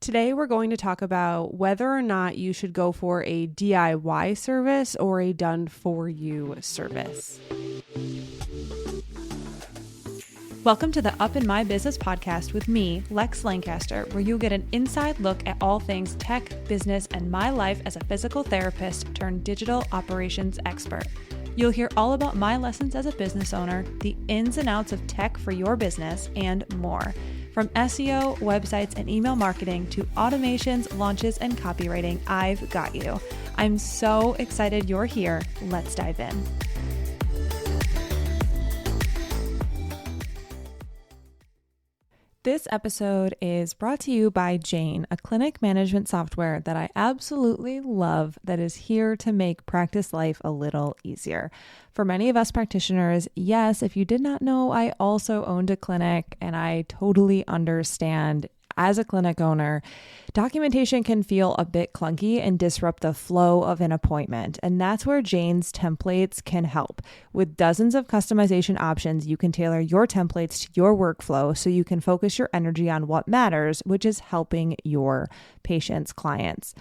Today, we're going to talk about whether or not you should go for a DIY service or a done-for-you service. Welcome to the Up in My Business podcast with me, Lex Lancaster, where you'll get an inside look at all things tech, business, and my life as a physical therapist turned digital operations expert. You'll hear all about my lessons as a business owner, the ins and outs of tech for your business, and more. From SEO, websites, and email marketing to automations, launches, and copywriting, I've got you. I'm so excited you're here. Let's dive in. This episode is brought to you by Jane, a clinic management software that I absolutely love that is here to make practice life a little easier. For many of us practitioners, yes, if you did not know, I also owned a clinic and I totally understand. As a clinic owner, documentation can feel a bit clunky and disrupt the flow of an appointment. And that's where Jane's templates can help. With dozens of customization options, you can tailor your templates to your workflow so you can focus your energy on what matters, which is helping your patients' clients.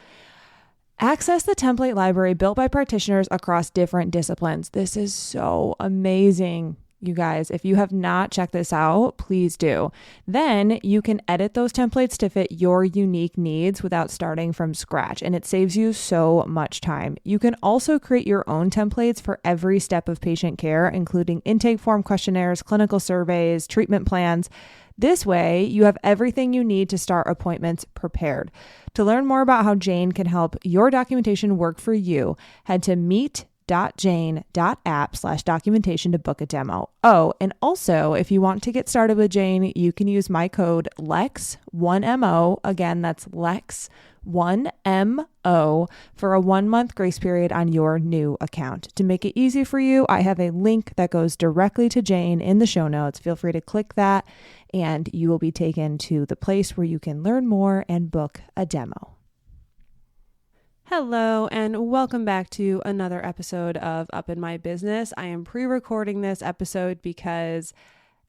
Access the template library built by practitioners across different disciplines. This is so amazing. You guys, if you have not checked this out, please do. Then you can edit those templates to fit your unique needs without starting from scratch, and it saves you so much time. You can also create your own templates for every step of patient care, including intake form questionnaires, clinical surveys, treatment plans. This way, you have everything you need to start appointments prepared. To learn more about how Jane can help your documentation work for you, head to meet.jane.app/documentation to book a demo. Oh, and also, if you want to get started with Jane, you can use my code LEX1MO. Again, that's LEX1MO for a 1-month grace period on your new account. To make it easy for you, I have a link that goes directly to Jane in the show notes. Feel free to click that and you will be taken to the place where you can learn more and book a demo. Hello, and welcome back to another episode of Up in My Business. I am pre-recording this episode because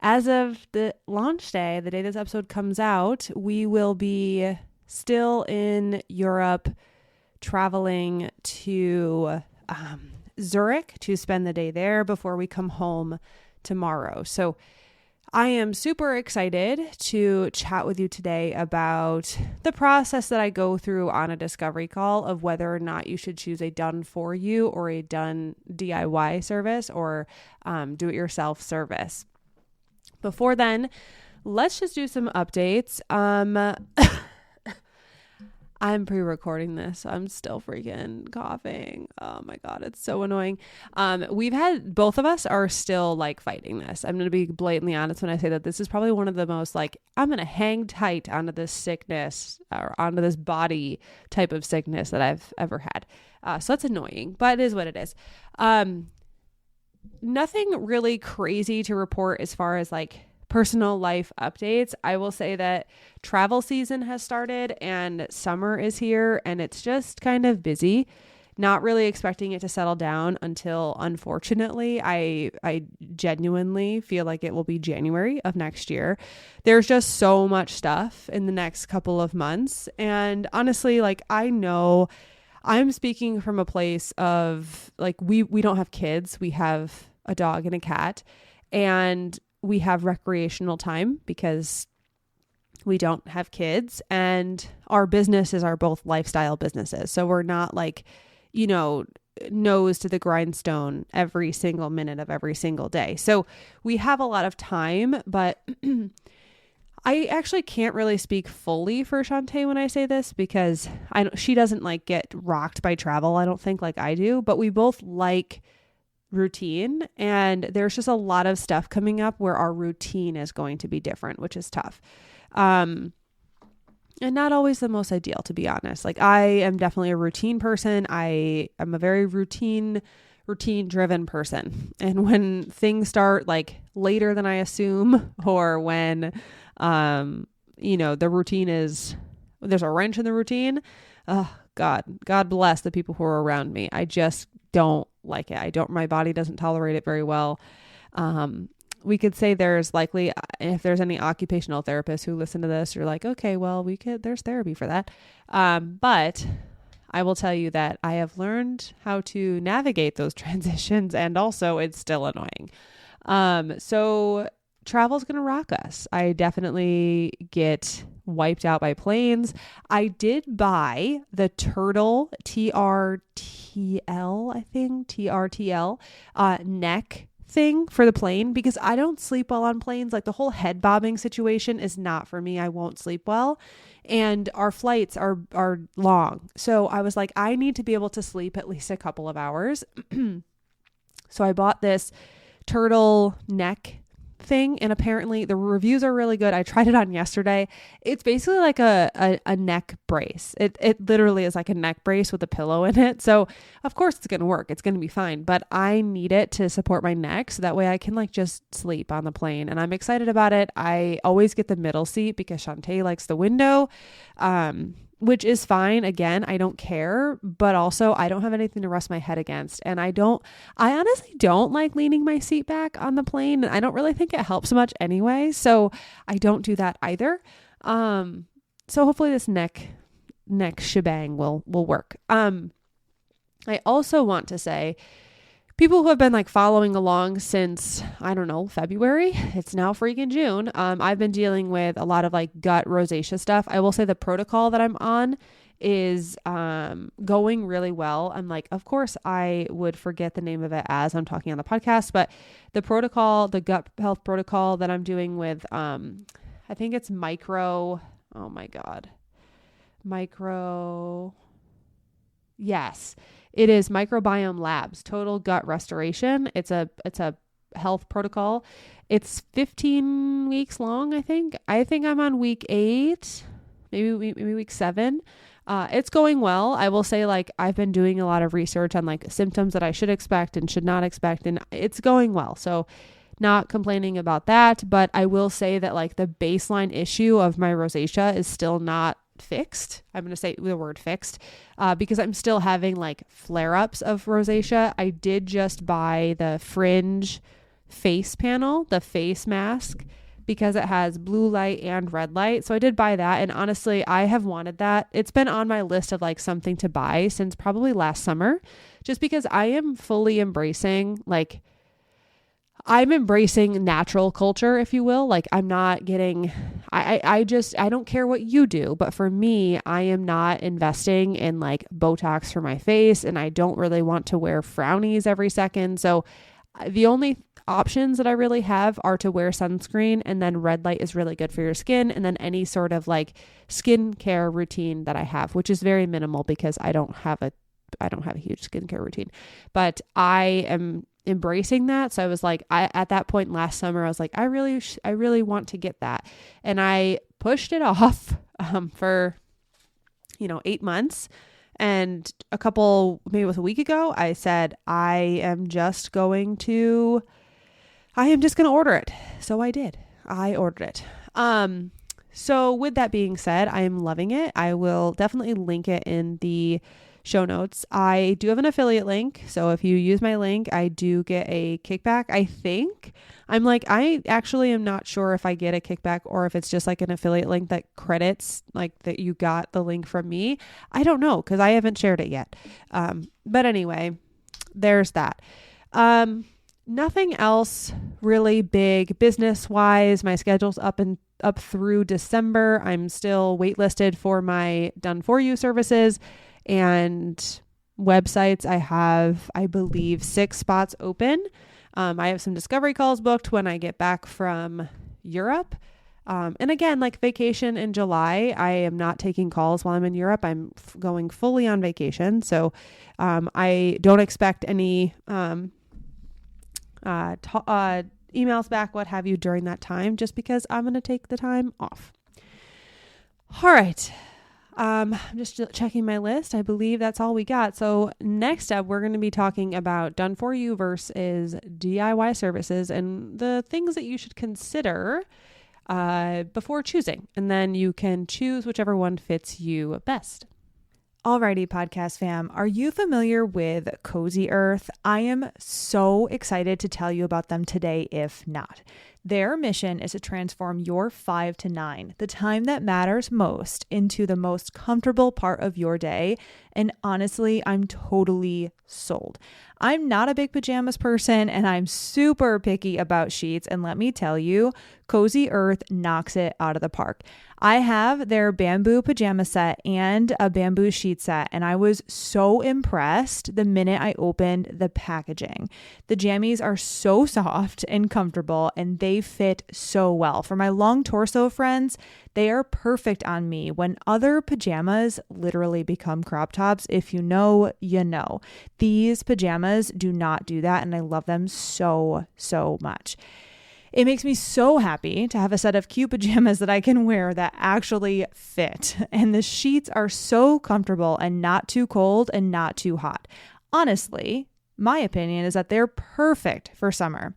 as of the launch day, the day this episode comes out, we will be still in Europe traveling to Zurich to spend the day there before we come home tomorrow. So I am super excited to chat with you today about the process that I go through on a discovery call of whether or not you should choose a done for you or a done DIY service or do-it-yourself service. Before then, let's just do some updates. I'm pre-recording this, so I'm still freaking coughing. Oh my God, it's so annoying. Both of us are still like fighting this. I'm going to be blatantly honest when I say that this is probably one of the most I'm going to hang tight onto this sickness or onto this body type of sickness that I've ever had. So that's annoying, but it is what it is. Nothing really crazy to report as far as personal life updates. I will say that travel season has started and summer is here and it's just kind of busy. Not really expecting it to settle down until, unfortunately, I genuinely feel like it will be January of next year. There's just so much stuff in the next couple of months. And honestly, I know I'm speaking from a place of we don't have kids. We have a dog and a cat, and we have recreational time because we don't have kids, and our businesses are both lifestyle businesses. So we're not nose to the grindstone every single minute of every single day. So we have a lot of time, but I actually can't really speak fully for Shantae when I say this because she doesn't get rocked by travel. I don't think like I do, but we both like routine, and there's just a lot of stuff coming up where our routine is going to be different, which is tough. And not always the most ideal, to be honest. I am definitely a routine person. I am a very routine driven person. And when things start later than I assume, or when, the routine there's a wrench in the routine. Oh God bless the people who are around me. I just don't like it. My body doesn't tolerate it very well. we could say there's likely, if there's any occupational therapists who listen to this, you're like, okay, well, there's therapy for that. But I will tell you that I have learned how to navigate those transitions, and also it's still annoying. So travel's going to rock us. I definitely get wiped out by planes. I did buy the Turtle TRTL, I think, TRTL, neck thing for the plane, because I don't sleep well on planes. Like the whole head bobbing situation is not for me. I won't sleep well. And our flights are long. So I was like, I need to be able to sleep at least a couple of hours. So I bought this turtle neck thing, and apparently the reviews are really good. I tried it on yesterday. It's basically like a neck brace. It literally is like a neck brace with a pillow in it. So of course it's going to work. It's going to be fine, but I need it to support my neck so that way I can like just sleep on the plane, and I'm excited about it. I always get the middle seat because Shantae likes the window, which is fine. Again, I don't care, but also I don't have anything to rest my head against. And I honestly don't like leaning my seat back on the plane. And I don't really think it helps much anyway. So I don't do that either. So hopefully this neck shebang will work. I also want to say, people who have been like following along since, I don't know, February, it's now freaking June. I've been dealing with a lot of like gut rosacea stuff. I will say the protocol that I'm on is going really well. I'm like, of course I would forget the name of it as I'm talking on the podcast, but the gut health protocol that I'm doing with, I think it's yes. It is Microbiome Labs, Total Gut Restoration. It's a health protocol. It's 15 weeks long, I think. I think I'm on week 8, maybe week 7. It's going well. I will say, like, I've been doing a lot of research on like symptoms that I should expect and should not expect, and it's going well. So not complaining about that, but I will say that like the baseline issue of my rosacea is still not fixed. I'm going to say the word fixed, because I'm still having like flare-ups of rosacea. I did just buy the Fringe face panel, the face mask, because it has blue light and red light. So I did buy that. And honestly, I have wanted that. It's been on my list of like something to buy since probably last summer, just because I am fully embracing I'm embracing natural culture, if you will. Like I'm not getting, I don't care what you do, but for me, I am not investing in like Botox for my face, and I don't really want to wear frownies every second. So the only options that I really have are to wear sunscreen, and then red light is really good for your skin. And then any sort of like skincare routine that I have, which is very minimal because I don't have a huge skincare routine, but I am embracing that. So I was like, at that point last summer, I was like, I really want to get that. And I pushed it off, for, 8 months. And maybe it was a week ago, I said, I am just going to order it. So I did. I ordered it. So with that being said, I am loving it. I will definitely link it in the show notes. I do have an affiliate link. So if you use my link, I do get a kickback. I think I actually am not sure if I get a kickback or if it's just like an affiliate link that credits like that you got the link from me. I don't know, because I haven't shared it yet. But anyway, there's that. Nothing else really big business wise. My schedule's up through December. I'm still waitlisted for my done for you services and websites. I have, I believe, 6 spots open. I have some discovery calls booked when I get back from Europe. And again, like vacation in July, I am not taking calls while I'm in Europe. I'm going fully on vacation. So I don't expect any emails back, what have you, during that time, just because I'm going to take the time off. All right. I'm just checking my list. I believe that's all we got. So next up, we're going to be talking about done for you versus DIY services and the things that you should consider before choosing. And then you can choose whichever one fits you best. Alrighty, podcast fam, are you familiar with Cozy Earth? I am so excited to tell you about them today, if not. Their mission is to transform your 5 to 9, the time that matters most, into the most comfortable part of your day. And honestly, I'm totally sold. I'm not a big pajamas person and I'm super picky about sheets. And let me tell you, Cozy Earth knocks it out of the park. I have their bamboo pajama set and a bamboo sheet set, and I was so impressed the minute I opened the packaging. The jammies are so soft and comfortable, and they fit so well. For my long torso friends, they are perfect on me when other pajamas literally become crop tops. If you know, you know. These pajamas do not do that, and I love them so, so much. It makes me so happy to have a set of cute pajamas that I can wear that actually fit. And the sheets are so comfortable and not too cold and not too hot. Honestly, my opinion is that they're perfect for summer.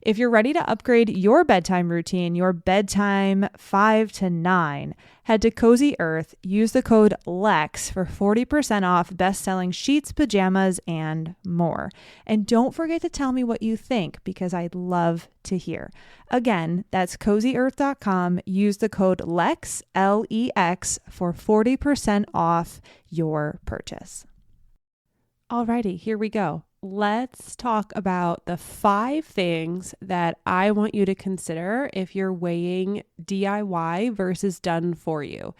If you're ready to upgrade your bedtime routine, your bedtime 5 to 9, head to Cozy Earth, use the code LEX for 40% off best-selling sheets, pajamas, and more. And don't forget to tell me what you think because I'd love to hear. Again, that's CozyEarth.com. Use the code LEX, L-E-X, for 40% off your purchase. Alrighty, here we go. Let's talk about the 5 things that I want you to consider if you're weighing DIY versus done for you.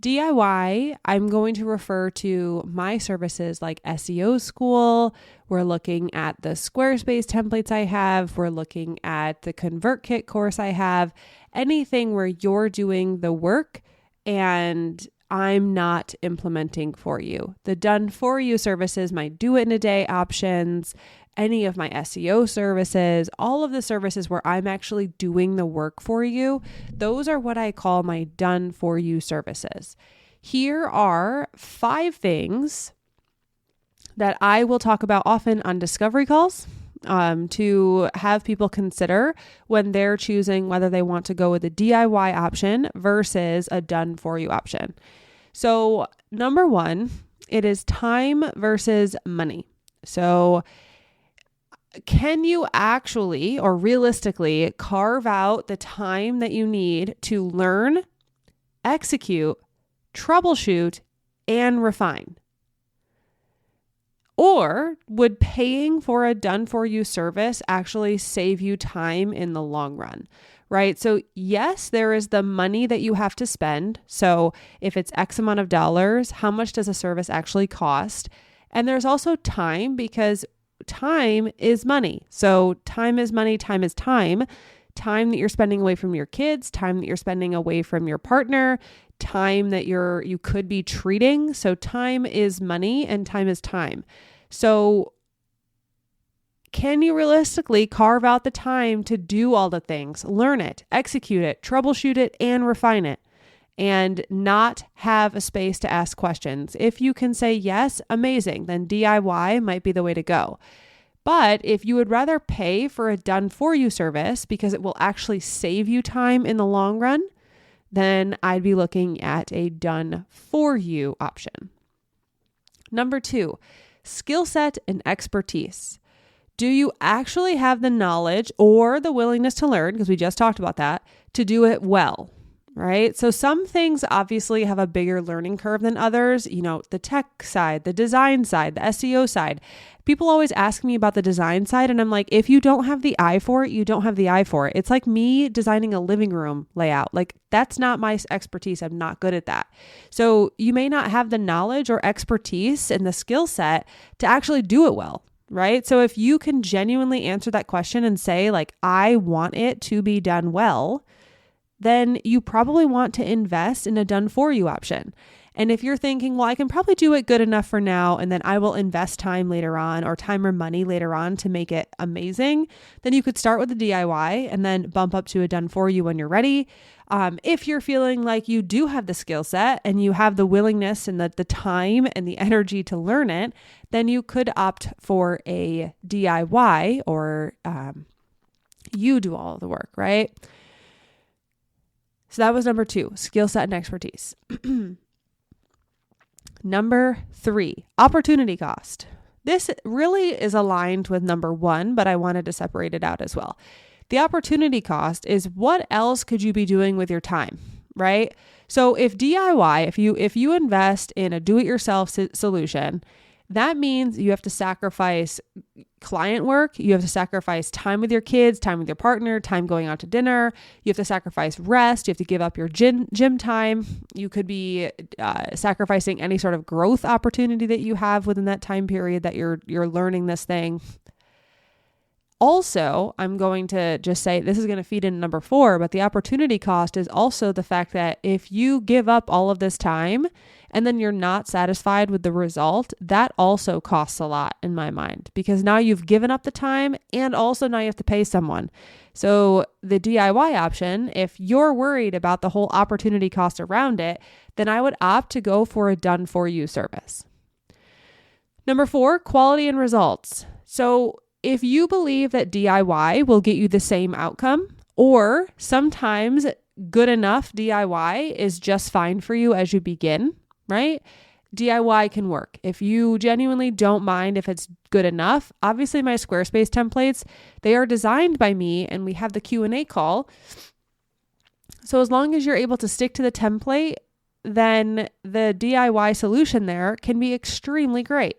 DIY, I'm going to refer to my services like SEO School. We're looking at the Squarespace templates I have. We're looking at the ConvertKit course I have. Anything where you're doing the work and I'm not implementing for you. The done for you services, my do it in a day options, any of my SEO services, all of the services where I'm actually doing the work for you, those are what I call my done for you services. Here are 5 things that I will talk about often on discovery calls to have people consider when they're choosing whether they want to go with a DIY option versus a done for you option. So number 1, it is time versus money. So can you actually or realistically carve out the time that you need to learn, execute, troubleshoot, and refine? Or would paying for a done for you service actually save you time in the long run? Right? So yes, there is the money that you have to spend. So if it's X amount of dollars, how much does a service actually cost? And there's also time, because time is money. So time is money, time is time. Time that you're spending away from your kids, time that you're spending away from your partner, time that you could be treating. So time is money and time is time. So can you realistically carve out the time to do all the things, learn it, execute it, troubleshoot it, and refine it, and not have a space to ask questions? If you can say yes, amazing, then DIY might be the way to go. But if you would rather pay for a done for you service because it will actually save you time in the long run, then I'd be looking at a done for you option. Number 2, skill set and expertise. Do you actually have the knowledge or the willingness to learn, because we just talked about that, to do it well, right? So some things obviously have a bigger learning curve than others, the tech side, the design side, the SEO side. People always ask me about the design side, and I'm like, if you don't have the eye for it, you don't have the eye for it. It's like me designing a living room layout. Like, that's not my expertise. I'm not good at that. So you may not have the knowledge or expertise and the skill set to actually do it well. Right? So if you can genuinely answer that question and say, like, I want it to be done well, then you probably want to invest in a done for you option. And if you're thinking, well, I can probably do it good enough for now, and then I will invest time later on, or time or money later on to make it amazing, then you could start with the DIY and then bump up to a done for you when you're ready. If you're feeling like you do have the skill set and you have the willingness and the time and the energy to learn it, then you could opt for a DIY, or you do all of the work, right? So that was number 2, skill set and expertise. Number 3, opportunity cost. This really is aligned with number 1, but I wanted to separate it out as well. The opportunity cost is what else could you be doing with your time, right? So if DIY, if you invest in a do-it-yourself solution, that means you have to sacrifice client work. You have to sacrifice time with your kids, time with your partner, time going out to dinner. You have to sacrifice rest. You have to give up your gym time. You could be sacrificing any sort of growth opportunity that you have within that time period that you're learning this thing. Also, I'm going to just say this is going to feed in number 4, but the opportunity cost is also the fact that if you give up all of this time and then you're not satisfied with the result, that also costs a lot in my mind, because now you've given up the time and also now you have to pay someone. So the DIY option, if you're worried about the whole opportunity cost around it, then I would opt to go for a done for you service. Number 4, quality and results. So if you believe that DIY will get you the same outcome, or sometimes good enough DIY is just fine for you as you begin, right? DIY can work. If you genuinely don't mind if it's good enough, obviously my Squarespace templates, they are designed by me and we have the Q&A call. So as long as you're able to stick to the template, then the DIY solution there can be extremely great.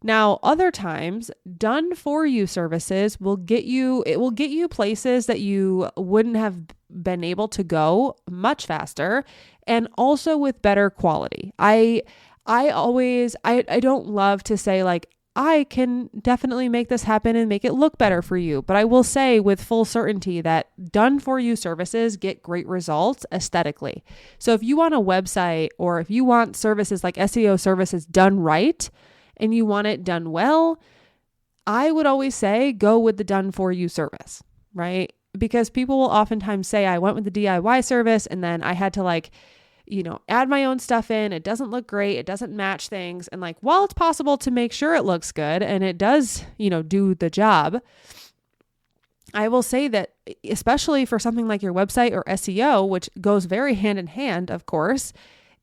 Now, other times, done for you services will get you places that you wouldn't have been able to go much faster and also with better quality. I don't love to say like, I can definitely make this happen and make it look better for you. But I will say with full certainty that done for you services get great results aesthetically. So if you want a website or if you want services like SEO services done right, and you want it done well, I would always say go with the done for you service, right? Because people will oftentimes say, I went with the DIY service and then I had to add my own stuff in. It doesn't look great. It doesn't match things. And while it's possible to make sure it looks good and it does, do the job, I will say that especially for something like your website or SEO, which goes very hand in hand, of course,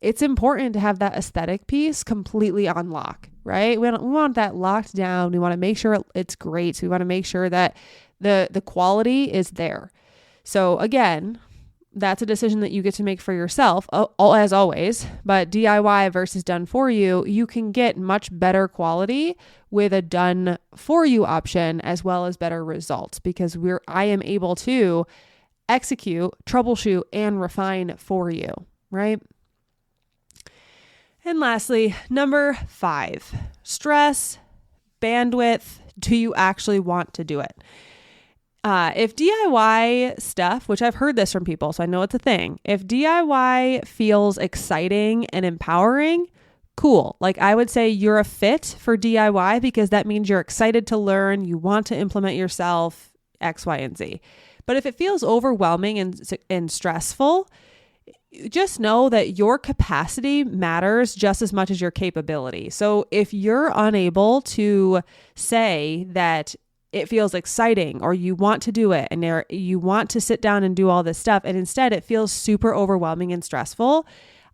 it's important to have that aesthetic piece completely on lock, right? We want that locked down. We want to make sure it's great. So we want to make sure that the quality is there. So again, that's a decision that you get to make for yourself, as always. But DIY versus done for you, you can get much better quality with a done for you option as well as better results, because I am able to execute, troubleshoot, and refine for you, right? And lastly, number 5, stress, bandwidth. Do you actually want to do it? If DIY stuff, which I've heard this from people, so I know it's a thing. If DIY feels exciting and empowering, cool. I would say you're a fit for DIY because that means you're excited to learn, you want to implement yourself, X, Y, and Z. But if it feels overwhelming and stressful, just know that your capacity matters just as much as your capability. So if you're unable to say that it feels exciting or you want to do it and you want to sit down and do all this stuff, and instead it feels super overwhelming and stressful,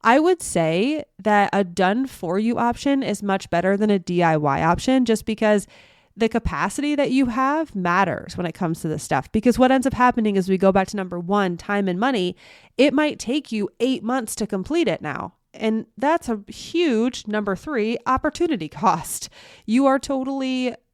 I would say that a done for you option is much better than a DIY option, just because the capacity that you have matters when it comes to this stuff. Because what ends up happening is we go back to number 1, time and money. It might take you 8 months to complete it now. And that's a huge number 3, opportunity cost. You are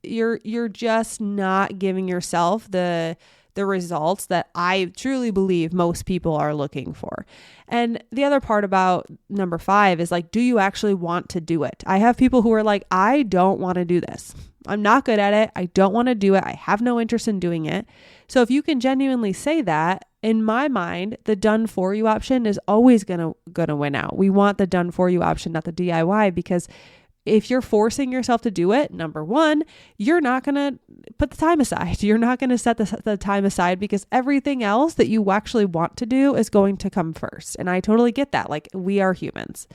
you're just not giving yourself the results that I truly believe most people are looking for. And the other part about number 5 is do you actually want to do it? I have people who are like, I don't want to do this. I'm not good at it. I don't want to do it. I have no interest in doing it. So if you can genuinely say that, in my mind, the done for you option is always gonna win out. We want the done for you option, not the DIY, because if you're forcing yourself to do it, number 1, you're not going to put the time aside. You're not going to set the time aside because everything else that you actually want to do is going to come first. And I totally get that. We are humans.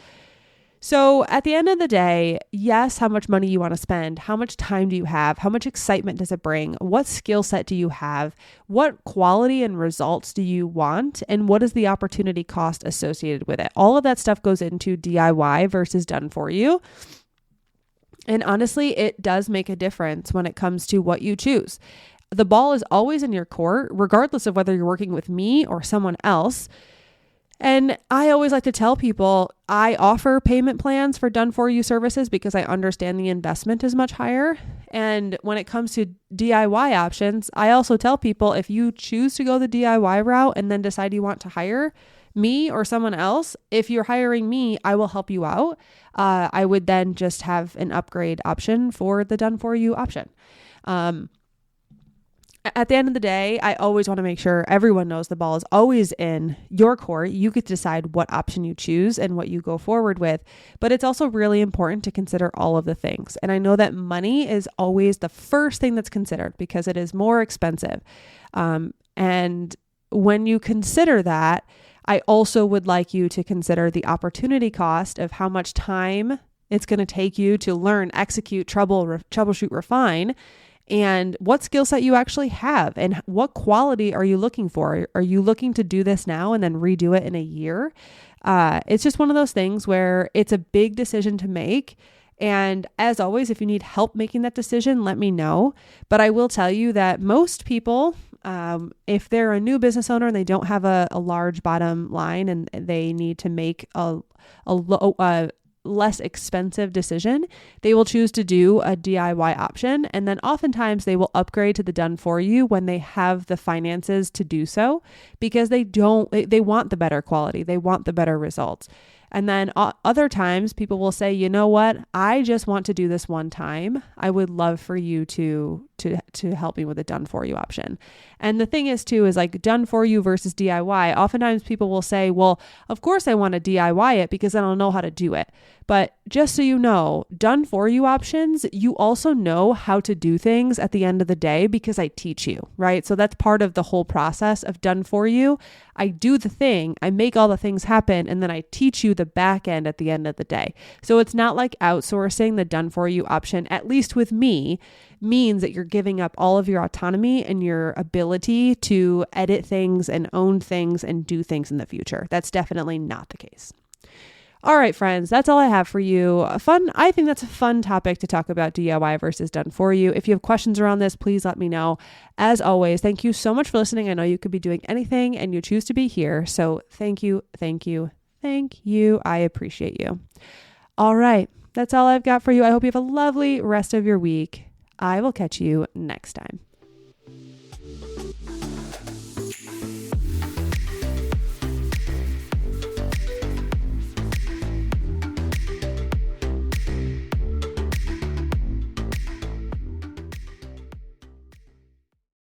So at the end of the day, yes, how much money you want to spend, how much time do you have, how much excitement does it bring, what skill set do you have, what quality and results do you want, and what is the opportunity cost associated with it. All of that stuff goes into DIY versus done for you. And honestly, it does make a difference when it comes to what you choose. The ball is always in your court, regardless of whether you're working with me or someone else. And I always like to tell people I offer payment plans for done for you services because I understand the investment is much higher. And when it comes to DIY options, I also tell people if you choose to go the DIY route and then decide you want to hire me or someone else, if you're hiring me, I will help you out. I would then just have an upgrade option for the done for you option. At the end of the day, I always want to make sure everyone knows the ball is always in your court. You get to decide what option you choose and what you go forward with. But it's also really important to consider all of the things. And I know that money is always the first thing that's considered because it is more expensive. And when you consider that, I also would like you to consider the opportunity cost of how much time it's going to take you to learn, execute, troubleshoot, refine, and what skill set you actually have and what quality are you looking for? Are you looking to do this now and then redo it in a year? It's just one of those things where it's a big decision to make. And as always, if you need help making that decision, let me know. But I will tell you that most people, if they're a new business owner and they don't have a large bottom line and they need to make a less expensive decision, they will choose to do a DIY option. And then oftentimes they will upgrade to the done for you when they have the finances to do so, because they want the better quality. They want the better results. And then other times people will say, you know what, I just want to do this one time. I would love for you to help me with a done for you option. And the thing is too, is like done for you versus DIY. Oftentimes people will say, well, of course I want to DIY it because then I'll know how to do it. But just so you know, done for you options, you also know how to do things at the end of the day because I teach you, right? So that's part of the whole process of done for you. I do the thing, I make all the things happen, and then I teach you the back end at the end of the day. So it's not like outsourcing the done for you option, at least with me, means that you're giving up all of your autonomy and your ability to edit things and own things and do things in the future. That's definitely not the case. All right, friends, that's all I have for you. I think that's a fun topic to talk about, DIY versus done for you. If you have questions around this, please let me know. As always, thank you so much for listening. I know you could be doing anything and you choose to be here. So thank you. I appreciate you. All right, that's all I've got for you. I hope you have a lovely rest of your week. I will catch you next time.